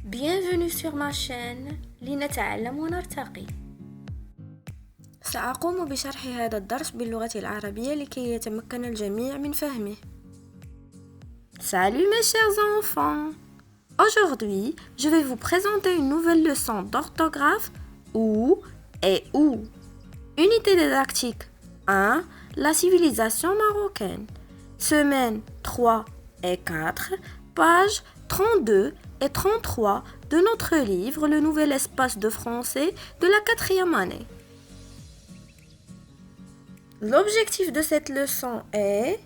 Bienvenue sur ma chaîne لنتعلم ونرتقي. سأقوم بشرح هذا الدرس باللغة العربية لكي يتمكن الجميع من فهمه. Salut mes chers enfants! Aujourd'hui, je vais vous présenter une nouvelle leçon d'orthographe où et où. Unité didactique 1. La civilisation marocaine. Semaine 3 et 4, pages 32 et 33 de notre livre Le nouvel espace de français de la 4e année. L'objectif de cette leçon est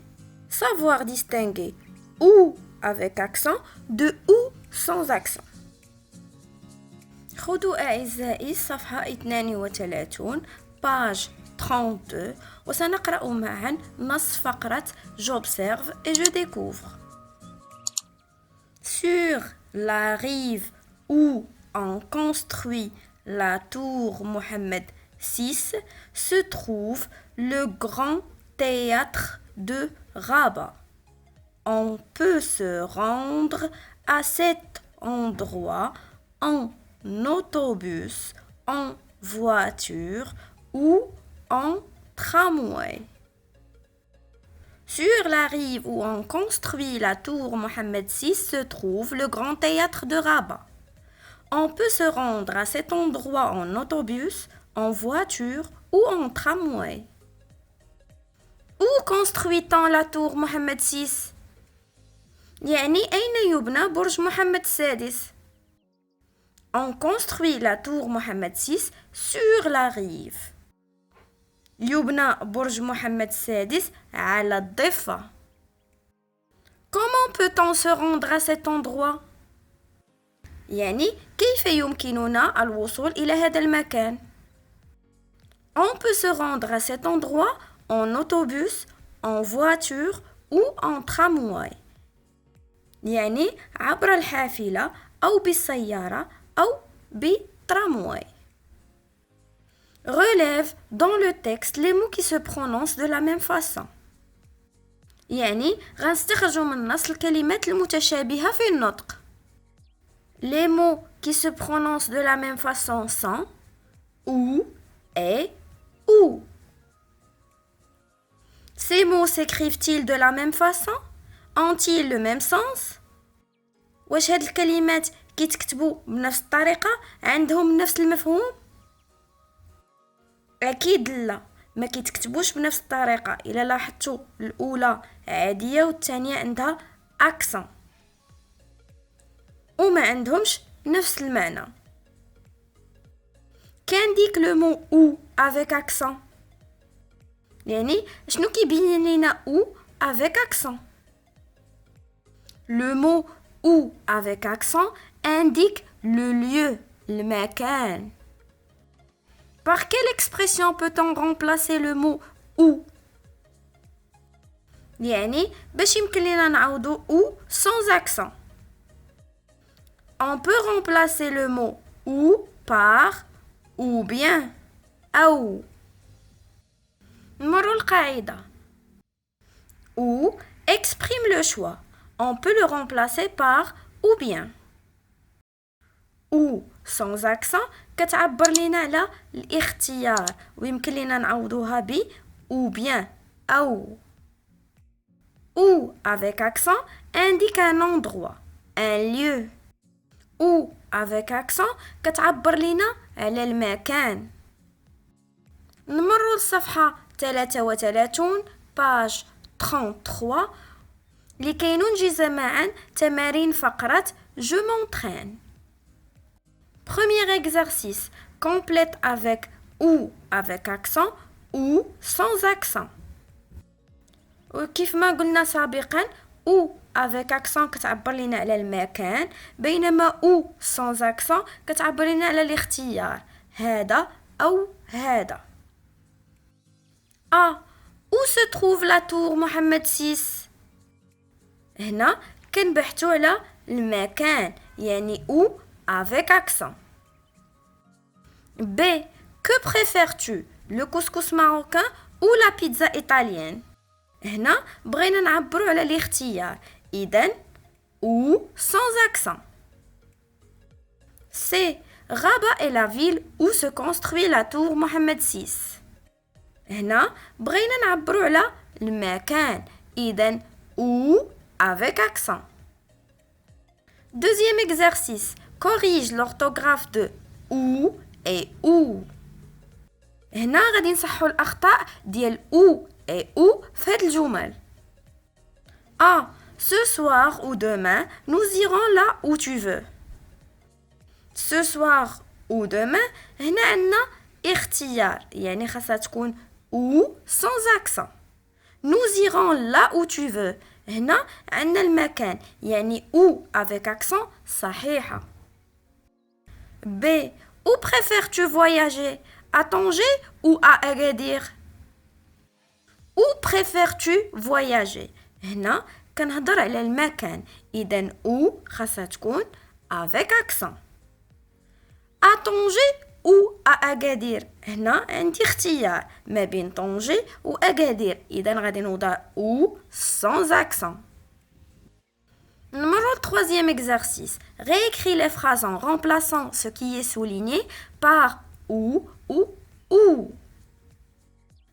savoir distinguer ou avec accent de ou sans accent. خذوا أعزائي الصفحة 32 page 32 وسنقرأ معا نص فقرة J'observe et je découvre. Sur la rive où on construit la tour Mohammed VI se trouve le grand théâtre de Rabat. On peut se rendre à cet endroit en autobus, en voiture ou en tramway. Sur la rive où on construit la tour Mohammed VI se trouve le grand théâtre de Rabat. On peut se rendre à cet endroit en autobus, en voiture ou en tramway. Où construit-on la tour Mohammed VI؟ يعني أين يبنى برج محمد السادس؟ On construit la tour Mohammed VI sur la rive. يبنى برج محمد السادس على الضفة. Comment peut-on se rendre à cet endroit؟ يعني كيف يمكننا الوصول إلى هذا المكان؟ On peut se rendre à cet endroit en autobus, en voiture ou en tramway. يعني عبر الحافلة أو بالسيارة أو بالترامواي. Relève dans le texte les mots qui se prononcent de la même façon. يعني غنستخرجوا من النص الكلمات المتشابهة في النطق. Les mots qui se prononcent de la même façon sont ou, et, ou. Ces mots s'écrivent-ils de la même façon? Ont-ils le même sens? واش هاد الكلمات كيتكتبوا بنفس الطريقة عندهم نفس المفهوم؟ أكيد لا، ما كيتكتبوش بنفس الطريقة. إلا لاحظتوا الأولى عادية والثانية عندها أكسن وما عندهمش نفس المعنى. كان ديك لو مو او avec accent يعني شنو كيبين لينا او avec accent؟ Le mot ou avec accent indique le lieu, le makan. Par quelle expression peut-on remplacer le mot ou? يعني باش يمكن لنا نعوضو ou sans accent. On peut remplacer le mot ou par ou bien أو. نمروا القاعدة. Ou exprime le choix. On peut le remplacer par ou bien. Ou sans accent كتعبر لنا على الاختيار ويمكن لنا نعوضوها ب ou bien أو. Ou avec accent indique un endroit, un lieu. Ou avec accent كتعبر لنا على المكان. نمروا الصفحة 33 page 33 لكي ننجز معا تمارين فقرة Je m'entraîne. Premier exercice. Complète avec ou avec accent ou sans accent. وكيف ما قلنا سابقا ou avec accent كتعبر لنا على المكان بينما ou sans accent كتعبر لنا على الاختيار هذا أو هذا. Où se trouve la tour Mohammed VI؟ هنا كنبحثوا على المكان يعني ou avec accent. B. Que préfères-tu? Le couscous marocain ou la pizza italienne؟ هنا بغينا نعبروا على الاختيار إذن ou sans accent. C. Rabat est la ville où se construit la tour Mohammed VI. هنا بغينا نعبروا على المكان إذن où avec accent. Deuxième exercice. Corrige l'orthographe de où et où. هنا غادي نصحوا الأخطاء ديال où et où في هاد الجمل. A. Ce soir ou demain, nous irons là où tu veux. Ce soir ou demain, هنا عندنا اختيار يعني خاصها تكون ou sans accent. Nous irons là où tu veux. هنا عندنا المكان يعني où avec accent صحيحة. B. Où préfères-tu voyager? À Tanger ou à Agadir? Où préfères-tu voyager? هنا كنهضر على المكان إذن où خاصها تكون avec accent. À Tanger ou à Agadir. هنا عندي اختيار ما بين طنجة و Agadir إذن غادي نوضع ou sans accent. Numéro 3e exercice. Réécris les phrases en remplaçant ce qui est souligné par ou.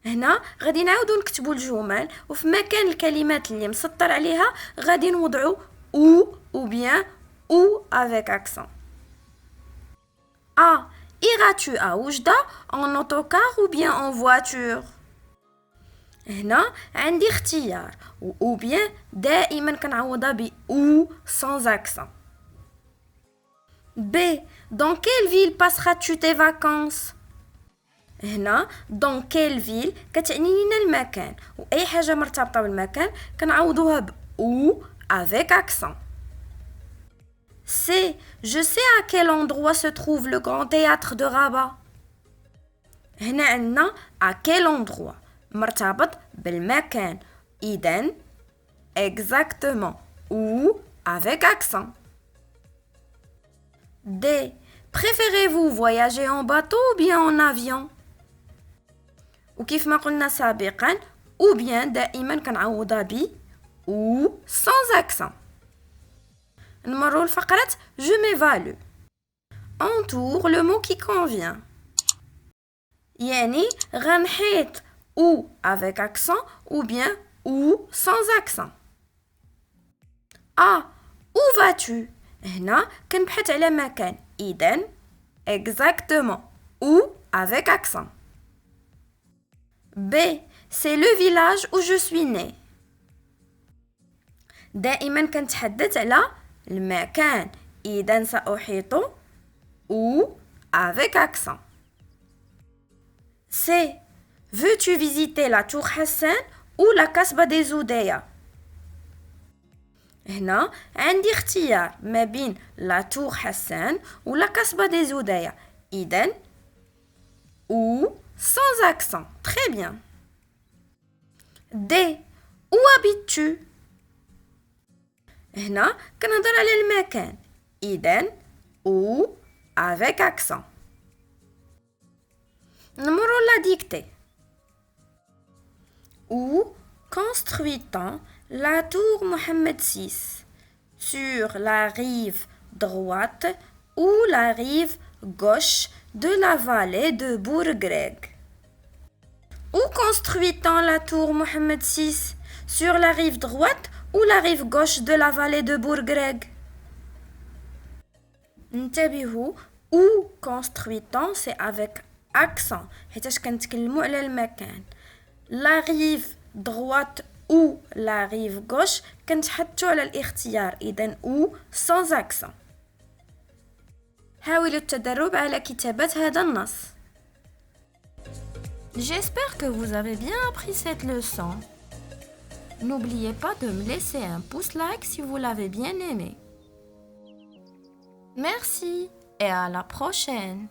هنا غادي نعاودو نكتبو الجمل وفي مكان الكلمات اللي مسطر عليها غادي نوضعو ou bien ou avec accent. A. Iras-tu à Oujda en autocar ou bien en voiture? هنا عندي اختيار ou bien دائما كنعوضها ب ou sans accent. B. Dans quelle ville passeras-tu tes vacances? هنا dans quelle ville كتعني لنا المكان واي حاجه مرتبطه بالمكان كنعوضوها ب ou avec accent. C. Je sais à quel endroit se trouve le grand théâtre de Rabat. هنا عندنا à quel endroit مرتبط بالمكان إذن exactement ou avec accent. D. Préférez-vous voyager en bateau ou bien en avion? وكيف ما قلنا سابقا ou bien دائما كنعوضها ب ou sans accent. نمروا لفقرة je m'évalue. Entoure le mot qui convient. يعني غنحيط ou avec accent ou bien ou sans accent. A. Où vas-tu? هنا كنبحث على مكان إذن exactement ou avec accent. B. C'est le village où je suis né. دائما كنتحدث على المكان إذن سأحيط ou avec accent. C. Veux-tu visiter la tour Hassan ou la Kasbah des Oudéa? هنا عندي اختيار ما بين la tour Hassan ou la Kasbah des Oudéa إذن ou sans accent. Très bien. D. Où habites-tu? هنا كنهضر على المكان إذن ou avec accent. Numéro la dictée. Où construit-on la tour Mohammed VI? Sur la rive droite ou la rive gauche de la vallée de Bourgreg? Où construit-on la tour Mohammed VI? Sur la rive droite ou la rive gauche de la vallée de Bourgreg? انتبهوا où construit-on c'est avec accent حيتاش كنتكلموا على المكان. la rive droite ou la rive gauche كنتحطوا على الاختيار إذن ou sans accent. حاولوا التدرب على كتابة هذا النص. J'espère que vous avez bien appris cette leçon. N'oubliez pas de me laisser un pouce like si vous l'avez bien aimé. Merci et à la prochaine.